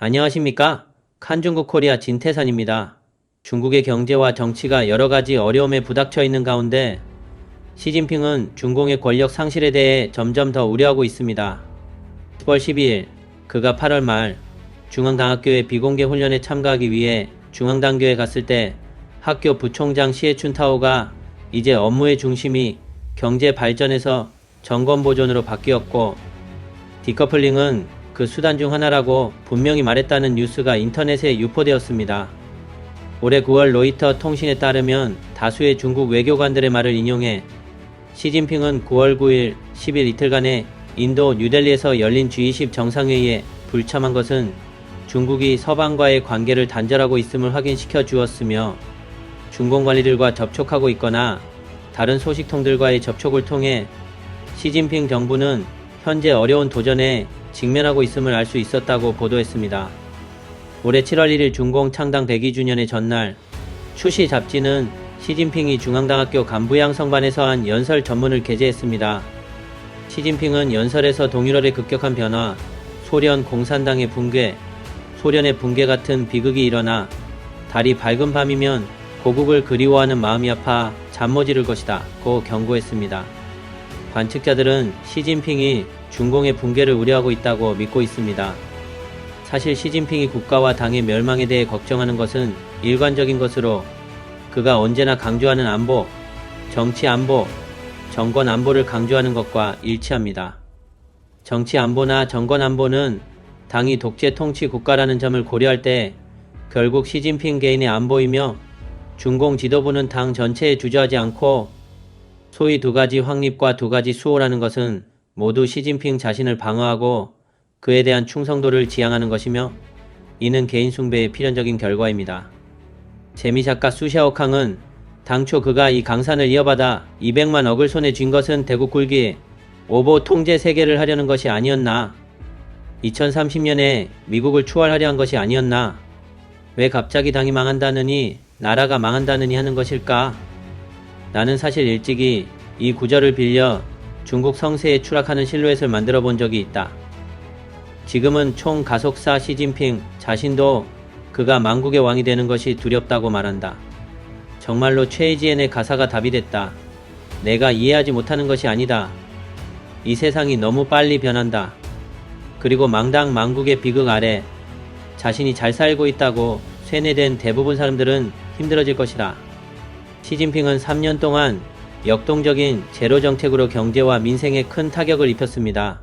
안녕하십니까? 칸중국 코리아 진태산입니다. 중국의 경제와 정치가 여러 가지 어려움에 부닥쳐 있는 가운데 시진핑은 중공의 권력 상실에 대해 점점 더 우려하고 있습니다. 10월 12일 그가 8월 말 중앙당학교의 비공개 훈련에 참가하기 위해 중앙당교에 갔을 때 학교 부총장 시에춘타오가 이제 업무의 중심이 경제 발전에서 정권 보존으로 바뀌었고 디커플링은 그 수단 중 하나라고 분명히 말했다는 뉴스가 인터넷에 유포되었습니다. 올해 9월 로이터 통신에 따르면 다수의 중국 외교관들의 말을 인용해 시진핑은 9월 9일, 10일 이틀간의 인도 뉴델리에서 열린 G20 정상회의에 불참한 것은 중국이 서방과의 관계를 단절하고 있음을 확인시켜 주었으며 중공 관리들과 접촉하고 있거나 다른 소식통들과의 접촉을 통해 시진핑 정부는 현재 어려운 도전에 직면하고 있음을 알 수 있었다고 보도했습니다. 올해 7월 1일 중공 창당 102주년의 전날 추시 잡지는 시진핑이 중앙당학교 간부양 성반에서 한 연설 전문을 게재했습니다. 시진핑은 연설에서 동일월의 급격한 변화, 소련 공산당의 붕괴, 소련의 붕괴 같은 비극이 일어나 달이 밝은 밤이면 고국을 그리워하는 마음이 아파 잠 못 이룰 것이다 고 경고했습니다. 관측자들은 시진핑이 중공의 붕괴를 우려하고 있다고 믿고 있습니다. 사실 시진핑이 국가와 당의 멸망에 대해 걱정하는 것은 일관적인 것으로 그가 언제나 강조하는 안보, 정치 안보, 정권 안보를 강조하는 것과 일치합니다. 정치 안보나 정권 안보는 당이 독재 통치 국가라는 점을 고려할 때 결국 시진핑 개인의 안보이며 중공 지도부는 당 전체에 주저하지 않고 소위 두 가지 확립과 두 가지 수호라는 것은 모두 시진핑 자신을 방어하고 그에 대한 충성도를 지향하는 것이며 이는 개인 숭배의 필연적인 결과입니다. 재미작가 수샤오캉은 당초 그가 이 강산을 이어받아 200만 억을 손에 쥔 것은 대국 굴기, 오보 통제 세계를 하려는 것이 아니었나? 2030년에 미국을 추월하려 한 것이 아니었나? 왜 갑자기 당이 망한다느니 나라가 망한다느니 하는 것일까? 나는 사실 일찍이 이 구절을 빌려 중국 성세에 추락하는 실루엣을 만들어 본 적이 있다. 지금은 총가속사 시진핑 자신도 그가 망국의 왕이 되는 것이 두렵다고 말한다. 정말로 최이지엔의 가사가 답이 됐다. 내가 이해하지 못하는 것이 아니다. 이 세상이 너무 빨리 변한다. 그리고 망당 망국의 비극 아래 자신이 잘 살고 있다고 쇠뇌된 대부분 사람들은 힘들어질 것이다. 시진핑은 3년 동안 역동적인 제로 정책으로 경제와 민생에 큰 타격을 입혔습니다.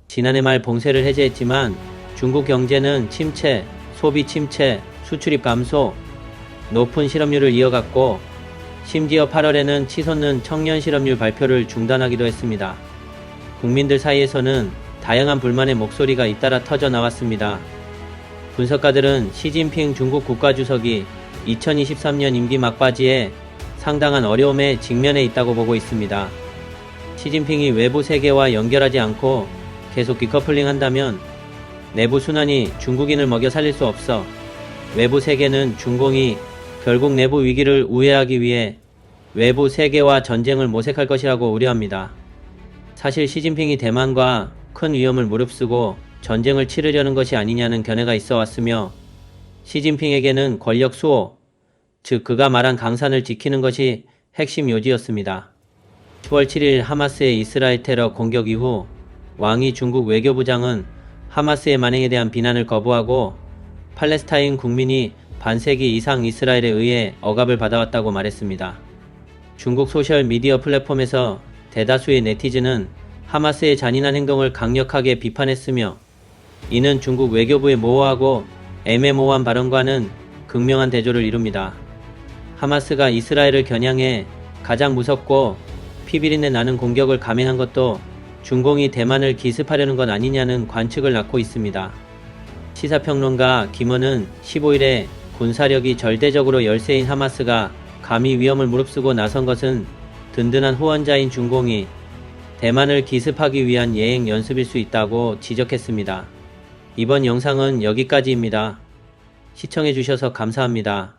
지난해 말 봉쇄를 해제했지만 중국 경제는 침체, 소비 침체, 수출입 감소, 높은 실업률을 이어갔고 심지어 8월에는 치솟는 청년 실업률 발표를 중단하기도 했습니다. 국민들 사이에서는 다양한 불만의 목소리가 잇따라 터져 나왔습니다. 분석가들은 시진핑 중국 국가주석이 2023년 임기 막바지에 상당한 어려움에 직면해 있다고 보고 있습니다. 시진핑이 외부 세계와 연결하지 않고 계속 디커플링 한다면 내부 순환이 중국인을 먹여 살릴 수 없어 외부 세계는 중공이 결국 내부 위기를 우회하기 위해 외부 세계와 전쟁을 모색할 것이라고 우려합니다. 사실 시진핑이 대만과 큰 위험을 무릅쓰고 전쟁을 치르려는 것이 아니냐는 견해가 있어 왔으며 시진핑에게는 권력 수호, 즉 그가 말한 강산을 지키는 것이 핵심 요지였습니다. 10월 7일 하마스의 이스라엘 테러 공격 이후 왕이 중국 외교부장은 하마스의 만행에 대한 비난을 거부하고 팔레스타인 국민이 반세기 이상 이스라엘에 의해 억압을 받아왔다고 말했습니다. 중국 소셜미디어 플랫폼에서 대다수의 네티즌은 하마스의 잔인한 행동을 강력하게 비판했으며 이는 중국 외교부의 모호하고 애매모호한 발언과는 극명한 대조를 이룹니다. 하마스가 이스라엘을 겨냥해 가장 무섭고 피비린내 나는 공격을 감행한 것도 중공이 대만을 기습하려는 것 아니냐는 관측을 낳고 있습니다. 시사평론가 김원은 15일에 군사력이 절대적으로 열세인 하마스가 감히 위험을 무릅쓰고 나선 것은 든든한 후원자인 중공이 대만을 기습하기 위한 예행 연습일 수 있다고 지적했습니다. 이번 영상은 여기까지입니다. 시청해주셔서 감사합니다.